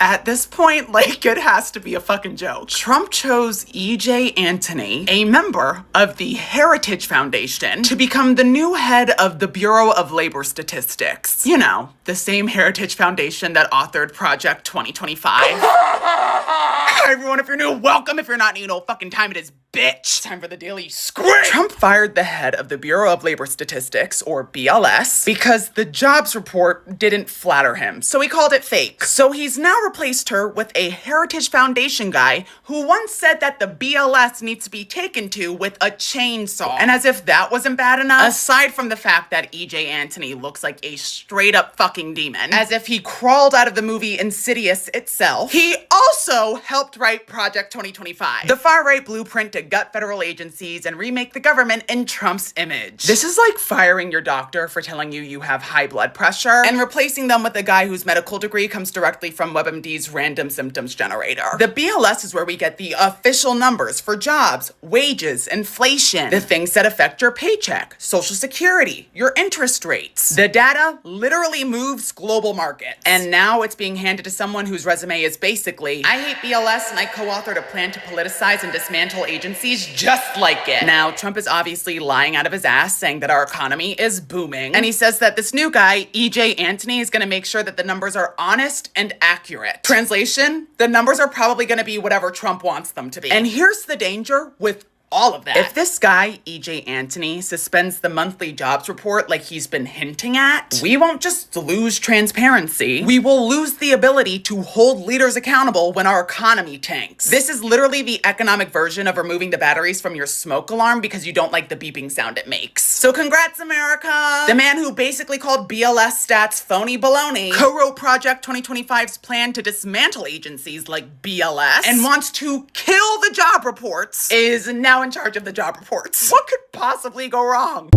At this point, like, it has to be a fucking joke. Trump chose E.J. Antony, a member of the Heritage Foundation, to become the new head of the Bureau of Labor Statistics. You know, the same Heritage Foundation that authored Project 2025. Hi everyone, if you're new, welcome. If you're not new, you know what fucking time it is, bitch. Time for the daily script. Trump fired the head of the Bureau of Labor Statistics, or BLS, because the jobs report didn't flatter him, so he called it fake. So he's now replaced her with a Heritage Foundation guy who once said that the BLS needs to be taken to with a chainsaw. And as if that wasn't bad enough, aside from the fact that E.J. Antony looks like a straight up fucking demon, as if he crawled out of the movie Insidious itself, he also helped write Project 2025, the far-right blueprint to gut federal agencies and remake the government in Trump's image. This is like firing your doctor for telling you you have high blood pressure and replacing them with a guy whose medical degree comes directly from WebMD's random symptoms generator. The BLS is where we get the official numbers for jobs, wages, inflation, the things that affect your paycheck, Social Security, your interest rates. The data literally moves global markets. And now it's being handed to someone whose resume is basically, I hate BLS and I co-authored a plan to politicize and dismantle agencies just like it. Now, Trump is obviously lying out of his ass saying that our economy is booming. And he says that this new guy, E.J. Antony, is gonna make sure that the numbers are honest and accurate. Translation, the numbers are probably gonna be whatever Trump wants them to be. And here's the danger with all of that. If this guy, E.J. Antony, suspends the monthly jobs report like he's been hinting at, we won't just lose transparency, we will lose the ability to hold leaders accountable when our economy tanks. This is literally the economic version of removing the batteries from your smoke alarm because you don't like the beeping sound it makes. So congrats, America! The man who basically called BLS stats phony baloney co-wrote Project 2025's plan to dismantle agencies like BLS and wants to kill the job reports is now in charge of the job reports. What could possibly go wrong?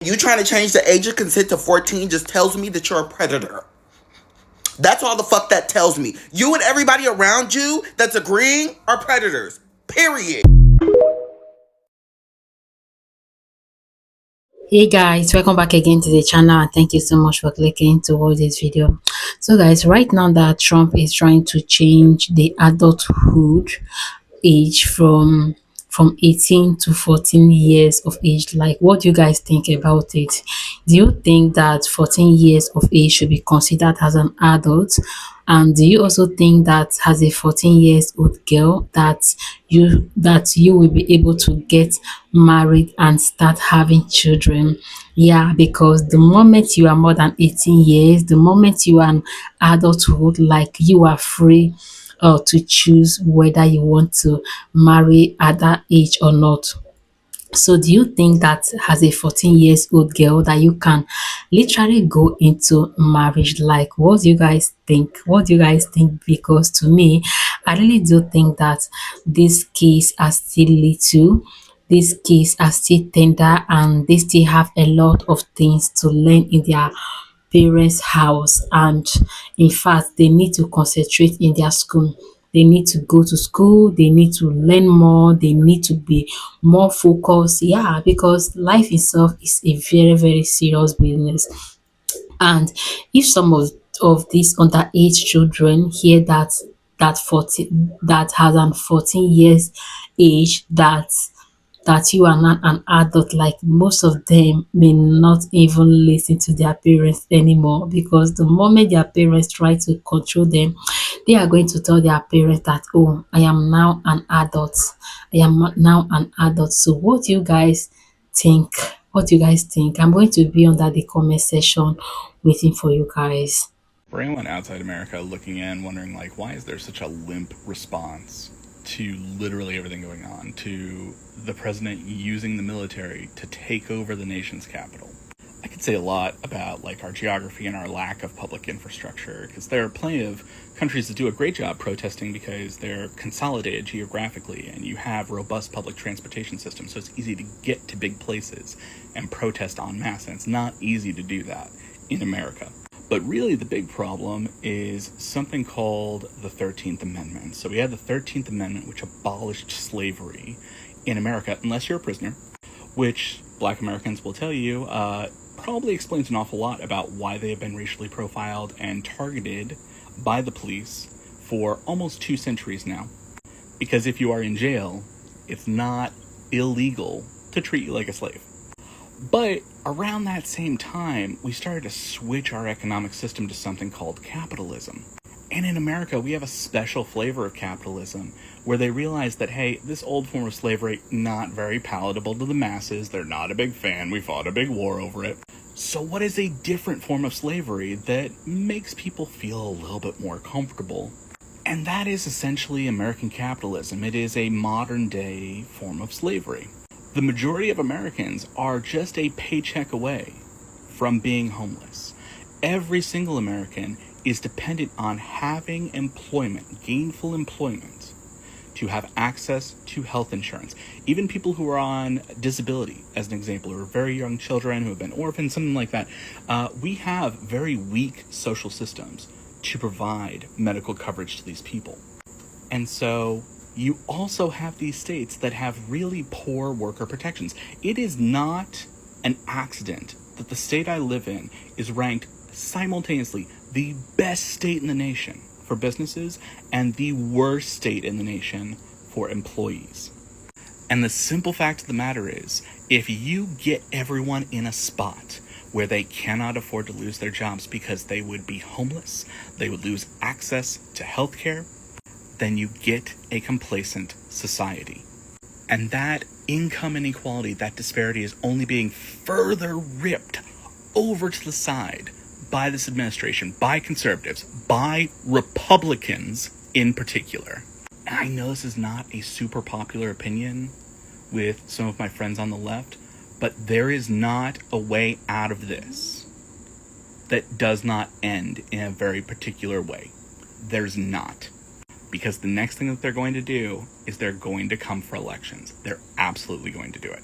You trying to change the age of consent to 14 just tells me that you're a predator. That's all the fuck that tells me. You and everybody around you that's agreeing are predators. Period. Hey guys, welcome back again to the channel and thank you so much for clicking to watch this video. So guys, right now that Trump is trying to change the adulthood age from 18 to 14 years of age, like, what do you guys think about it? Do you think that 14 years of age should be considered as an adult? And do you also think that as a 14 years old girl that you will be able to get married and start having children? Yeah, because the moment you are more than 18 years, the moment you are an adulthood, like, you are free to choose whether you want to marry at that age or not. So do you think that as a 14 years old girl that you can literally go into marriage? Like, what do you guys think? What do you guys think? Because to me, I really do think that this kids are still little, these kids are still tender, and they still have a lot of things to learn in their parents' house. And in fact, they need to concentrate in their school. They need to go to school, they need to learn more, they need to be more focused. Yeah, because life itself is a very, very serious business. And if some of these underage children hear that 14 that has an 14 years age, that you are not an adult, like, most of them may not even listen to their parents anymore, because the moment their parents try to control them, they are going to tell their parents that, oh, I am now an adult, I am now an adult. So what do you guys think? What do you guys think? I'm going to be under the comment section waiting for you guys. For anyone outside America looking in, wondering, like, why is there such a limp response to literally everything going on, to the president using the military to take over the nation's capital? I could say a lot about, like, our geography and our lack of public infrastructure, because there are plenty of countries that do a great job protesting because they're consolidated geographically and you have robust public transportation systems, so it's easy to get to big places and protest en masse, and it's not easy to do that in America. But really the big problem is something called the 13th Amendment. So we had the 13th Amendment, which abolished slavery in America, unless you're a prisoner, which Black Americans will tell you probably explains an awful lot about why they have been racially profiled and targeted by the police for almost 2 centuries now. Because if you are in jail, it's not illegal to treat you like a slave. But around that same time, we started to switch our economic system to something called capitalism. And in America, we have a special flavor of capitalism where they realize that, hey, this old form of slavery, not very palatable to the masses. They're not a big fan. We fought a big war over it. So what is a different form of slavery that makes people feel a little bit more comfortable? And that is essentially American capitalism. It is a modern day form of slavery. The majority of Americans are just a paycheck away from being homeless. Every single American is dependent on having employment, gainful employment, to have access to health insurance. Even people who are on disability, as an example, or very young children who have been orphaned, something like that, we have very weak social systems to provide medical coverage to these people. And so you also have these states that have really poor worker protections. It is not an accident that the state I live in is ranked simultaneously the best state in the nation for businesses and the worst state in the nation for employees. And the simple fact of the matter is, if you get everyone in a spot where they cannot afford to lose their jobs because they would be homeless, they would lose access to healthcare, then you get a complacent society. And that income inequality, that disparity is only being further ripped over to the side by this administration, by conservatives, by Republicans in particular. And I know this is not a super popular opinion with some of my friends on the left, but there is not a way out of this that does not end in a very particular way. There's not. Because the next thing that they're going to do is they're going to come for elections. They're absolutely going to do it.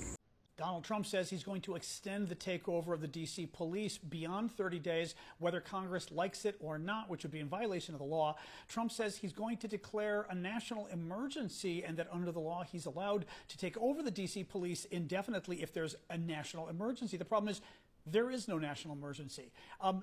Donald Trump says he's going to extend the takeover of the D.C. police beyond 30 days, whether Congress likes it or not, which would be in violation of the law. Trump says he's going to declare a national emergency and that under the law he's allowed to take over the D.C. police indefinitely if there's a national emergency. The problem is there is no national emergency.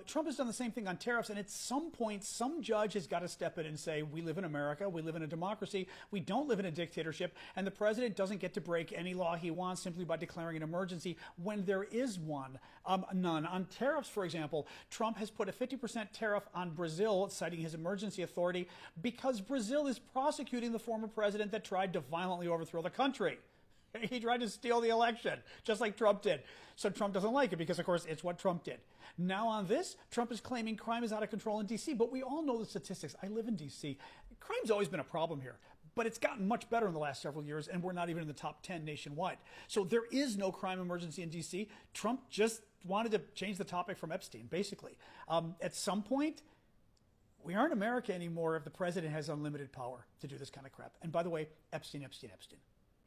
Trump has done the same thing on tariffs, and at some point, some judge has got to step in and say, we live in America, we live in a democracy, we don't live in a dictatorship, and the president doesn't get to break any law he wants simply by declaring an emergency when there is one. None. On tariffs, for example, Trump has put a 50% tariff on Brazil, citing his emergency authority, because Brazil is prosecuting the former president that tried to violently overthrow the country. He tried to steal the election, just like Trump did. So Trump doesn't like it because, of course, it's what Trump did. Now on this, Trump is claiming crime is out of control in D.C., but we all know the statistics. I live in D.C. Crime's always been a problem here, but it's gotten much better in the last several years, and we're not even in the top 10 nationwide. So there is no crime emergency in D.C. Trump just wanted to change the topic from Epstein, basically. At some point, we aren't America anymore if the president has unlimited power to do this kind of crap. And by the way, Epstein.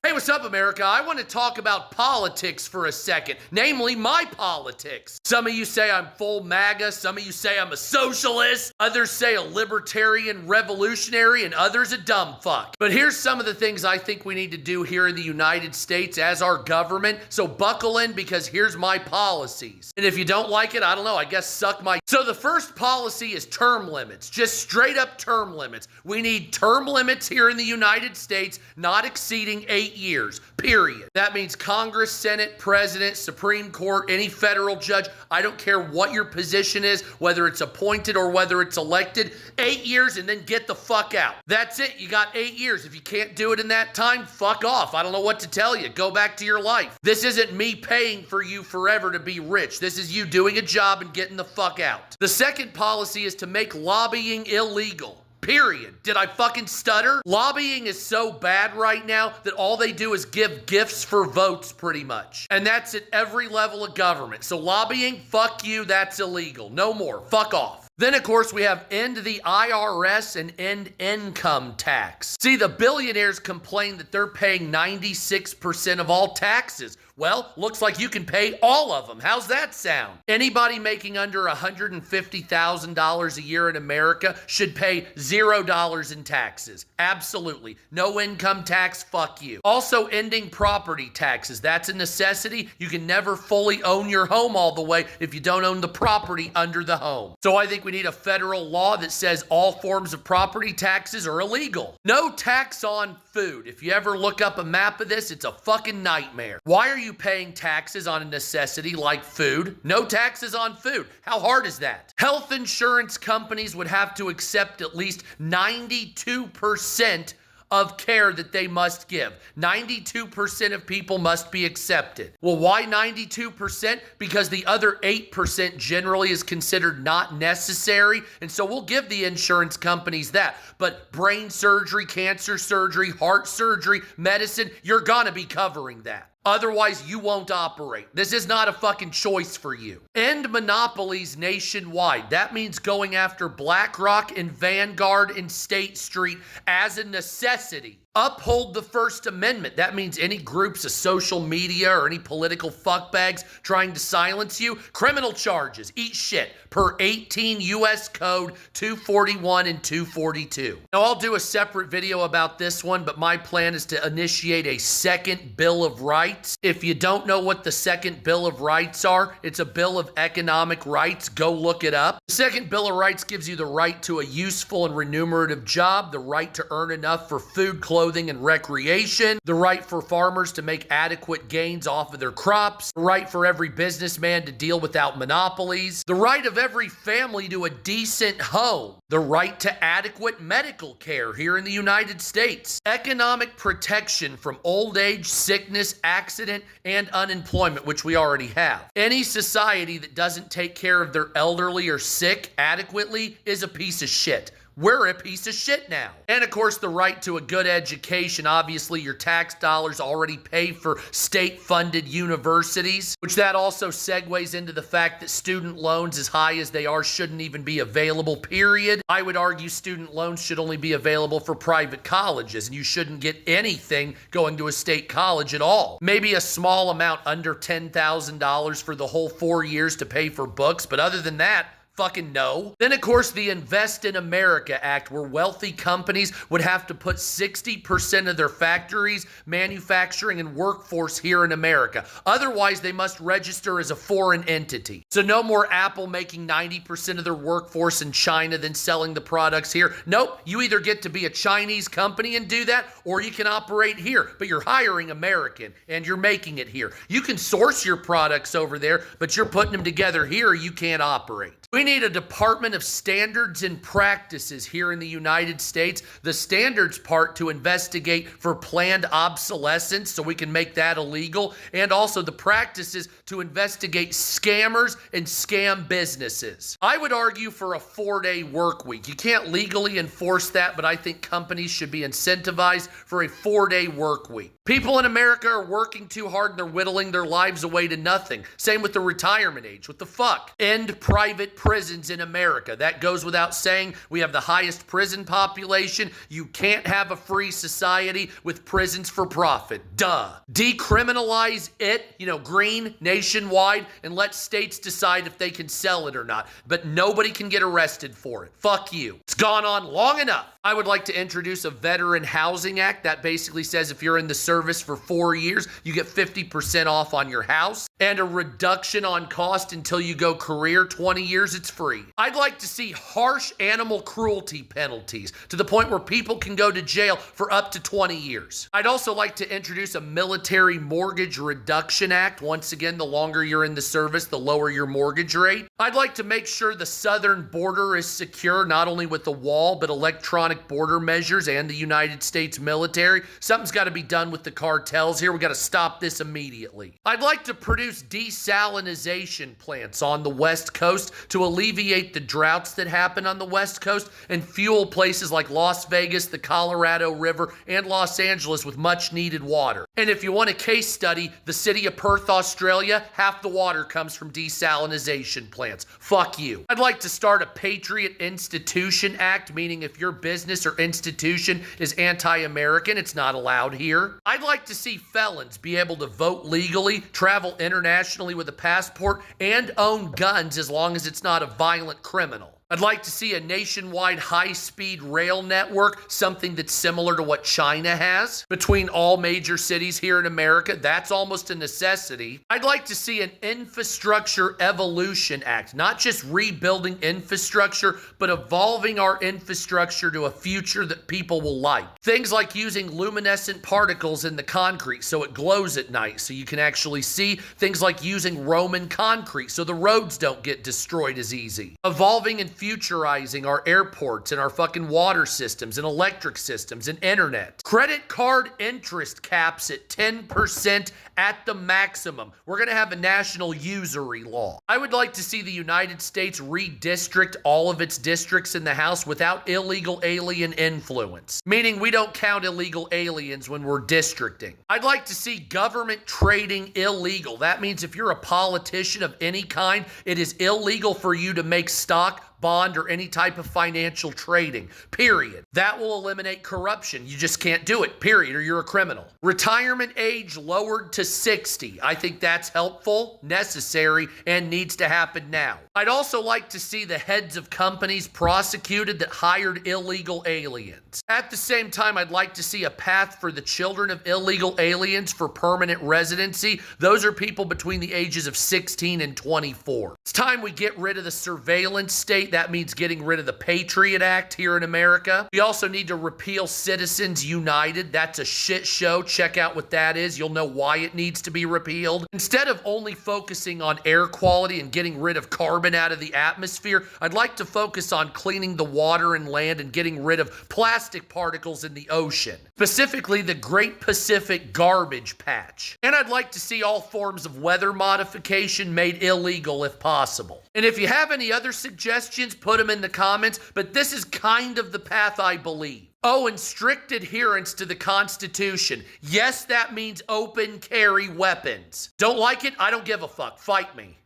Hey, what's up, America? I want to talk about politics for a second, namely my politics. Some of you say I'm full MAGA, some of you say I'm a socialist, others say a libertarian revolutionary, and others a dumb fuck. But here's some of the things I think we need to do here in the United States as our government, so buckle in because here's my policies. And if you don't like it, I don't know, I guess suck my... So the first policy is term limits, just straight up term limits. We need term limits here in the United States, not exceeding 8 years, period. That means Congress, Senate, President, Supreme Court, any federal judge, I don't care what your position is, whether it's appointed or whether it's elected, 8 years and then get the fuck out. That's it, you got 8 years. If you can't do it in that time, fuck off. I don't know what to tell you. Go back to your life. This isn't me paying for you forever to be rich. This is you doing a job and getting the fuck out. The second policy is to make lobbying illegal. Period. Did I fucking stutter? Lobbying is so bad right now that all they do is give gifts for votes pretty much. And that's at every level of government. So lobbying, fuck you, that's illegal. No more. Fuck off. Then, of course, we have end the IRS and end income tax. See, the billionaires complain that they're paying 96% of all taxes. Well, looks like you can pay all of them. How's that sound? Anybody making under $150,000 a year in America should pay $0 in taxes. Absolutely. No income tax, fuck you. Also, ending property taxes. That's a necessity. You can never fully own your home all the way if you don't own the property under the home. So I think we need a federal law that says all forms of property taxes are illegal. No tax on food. If you ever look up a map of this, it's a fucking nightmare. Why are you paying taxes on a necessity like food? No taxes on food. How hard is that? Health insurance companies would have to accept at least 92% of care that they must give. 92% of people must be accepted. Well, why 92%? Because the other 8% generally is considered not necessary, and so we'll give the insurance companies that. But brain surgery, cancer surgery, heart surgery, medicine, you're gonna be covering that. Otherwise, you won't operate. This is not a fucking choice for you. End monopolies nationwide. That means going after BlackRock and Vanguard and State Street as a necessity. Uphold the First Amendment. That means any groups of social media or any political fuckbags trying to silence you, criminal charges, eat shit, per 18 U.S. Code 241 and 242. Now, I'll do a separate video about this one, but my plan is to initiate a second Bill of Rights. If you don't know what the second Bill of Rights are, it's a Bill of Economic Rights. Go look it up. The second Bill of Rights gives you the right to a useful and remunerative job, the right to earn enough for food, clothing, and recreation, the right for farmers to make adequate gains off of their crops, the right for every businessman to deal without monopolies, the right of every family to a decent home, the right to adequate medical care here in the United States, economic protection from old age, sickness, accident, and unemployment, which we already have. Any society that doesn't take care of their elderly or sick adequately is a piece of shit. We're a piece of shit now. And of course, the right to a good education. Obviously, your tax dollars already pay for state-funded universities, which that also segues into the fact that student loans, as high as they are, shouldn't even be available, period. I would argue student loans should only be available for private colleges, and you shouldn't get anything going to a state college at all. Maybe a small amount under $10,000 for the whole 4 years to pay for books, but other than that, fucking no. Then, of course, the Invest in America Act, where wealthy companies would have to put 60% of their factories, manufacturing, and workforce here in America. Otherwise, they must register as a foreign entity. So no more Apple making 90% of their workforce in China, then selling the products here. Nope, you either get to be a Chinese company and do that, or you can operate here, but you're hiring American, and you're making it here. You can source your products over there, but you're putting them together here, or you can't operate. We need a Department of Standards and Practices here in the United States. The standards part to investigate for planned obsolescence so we can make that illegal, and also the practices to investigate scammers and scam businesses. I would argue for a 4-day work week. You can't legally enforce that, but I think companies should be incentivized for a 4-day work week. People in America are working too hard and they're whittling their lives away to nothing. Same with the retirement age. What the fuck? End private prisons in America. That goes without saying. We have the highest prison population. You can't have a free society with prisons for profit. Duh. Decriminalize it, green, nationwide, and let states decide if they can sell it or not. But nobody can get arrested for it. Fuck you. It's gone on long enough. I would like to introduce a Veteran Housing Act that basically says if you're in the service for 4 years, you get 50% off on your house, and a reduction on cost until you go career. 20 years, it's free. I'd like to see harsh animal cruelty penalties to the point where people can go to jail for up to 20 years. I'd also like to introduce a Military Mortgage Reduction Act. Once again, the longer you're in the service, the lower your mortgage rate. I'd like to make sure the southern border is secure, not only with the wall, but electronic border measures and the United States military. Something's got to be done with the cartels here. We got to stop this immediately. I'd like to produce desalination plants on the West Coast to alleviate the droughts that happen on the West Coast and fuel places like Las Vegas, the Colorado River, and Los Angeles with much needed water. And if you want a case study, the city of Perth, Australia, half the water comes from desalination plants. Fuck you. I'd like to start a Patriot Institution Act, meaning if your business or institution is anti-American, it's not allowed here. I'd like to see felons be able to vote legally, travel internationally with a passport, and own guns as long as it's not a violent criminal. I'd like to see a nationwide high-speed rail network, something that's similar to what China has, between all major cities here in America. That's almost a necessity. I'd like to see an Infrastructure Evolution Act, not just rebuilding infrastructure, but evolving our infrastructure to a future that people will like. Things like using luminescent particles in the concrete so it glows at night so you can actually see. Things like using Roman concrete so the roads don't get destroyed as easy. Evolving and futurizing our airports and our fucking water systems and electric systems and internet. Credit card interest caps at 10% at the maximum. We're going to have a national usury law. I would like to see the United States redistrict all of its districts in the House without illegal alien influence, meaning we don't count illegal aliens when we're districting. I'd like to see government trading illegal. That means if you're a politician of any kind, it is illegal for you to make stock, bond, or any type of financial trading, period. That will eliminate corruption. You just can't do it, period, or you're a criminal. Retirement age lowered to 60. I think that's helpful, necessary, and needs to happen now. I'd also like to see the heads of companies prosecuted that hired illegal aliens. At the same time, I'd like to see a path for the children of illegal aliens for permanent residency. Those are people between the ages of 16 and 24. It's time we get rid of the surveillance state. That means getting rid of the Patriot Act here in America. We also need to repeal Citizens United. That's a shit show. Check out what that is. You'll know why it needs to be repealed. Instead of only focusing on air quality and getting rid of carbon out of the atmosphere, I'd like to focus on cleaning the water and land and getting rid of plastic particles in the ocean, specifically the Great Pacific Garbage Patch. And I'd like to see all forms of weather modification made illegal if possible. And if you have any other suggestions, put them in the comments, but this is kind of the path I believe. Oh, and strict adherence to the Constitution. Yes, that means open carry weapons. Don't like it? I don't give a fuck. Fight me.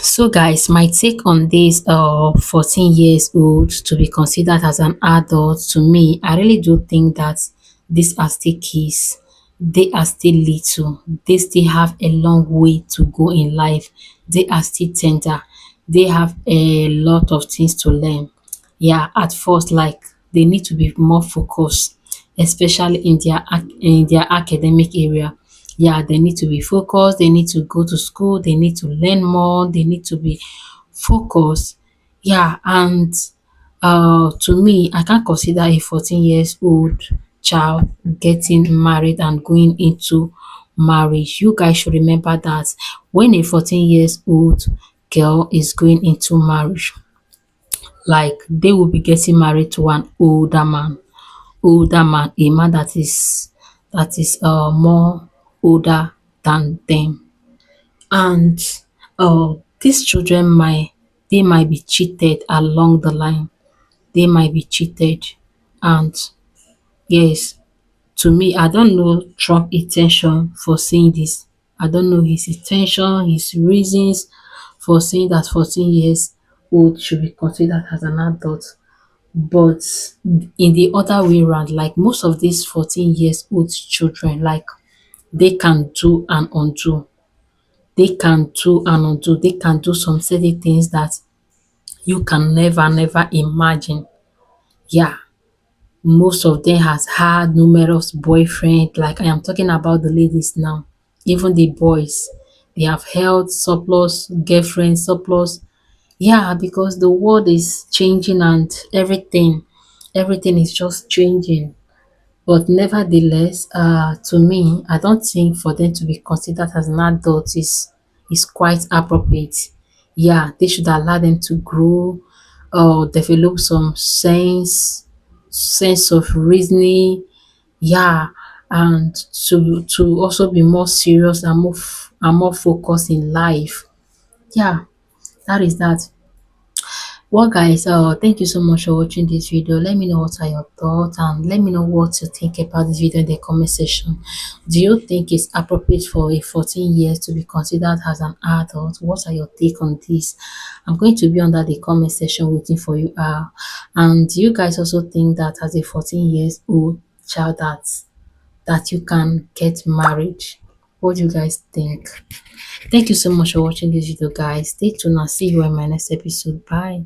So guys, my take on this 14 years old to be considered as an adult, to me, I really do think that these are still kids. They are still little. They still have a long way to go in life. They are still tender. They have a lot of things to learn. Yeah, at first, like, they need to be more focused, especially in their academic area. Yeah, they need to be focused. They need to go to school. They need to learn more. They need to be focused. Yeah, and to me, I can't consider a 14 years old child getting married and going into marriage. You guys should remember that when a 14 years old girl is going into marriage, like, they will be getting married to an older man, a man that is more older than them. And these children might be cheated along the line. They might be cheated. And yes, to me, I don't know Trump intention for saying this. I don't know his intention, his reasons for saying that 14 years old should be considered as an adult. But in the other way around, like, most of these 14 years old children, like, they can do and undo. They can do and undo. They can do some certain things that you can never imagine. Yeah, most of them has had numerous boyfriends. Like, I am talking about the ladies now. Even the boys, they have held surplus girlfriends, surplus. Yeah, because the world is changing and everything is just changing. But nevertheless, to me, I don't think for them to be considered as an adult is quite appropriate. Yeah, they should allow them to grow or develop some sense of reasoning. Yeah, and to also be more serious and more focused in life. Yeah, that is that. Well, guys, thank you so much for watching this video. Let me know what are your thoughts, and let me know what you think about this video in the comment section. Do you think it's appropriate for a 14 years to be considered as an adult? What are your take on this? I'm going to be under the comment section waiting for you. And do you guys also think that as a 14 years old child that you can get married? What do you guys think? Thank you so much for watching this video, guys. Stay tuned and see you in my next episode. Bye.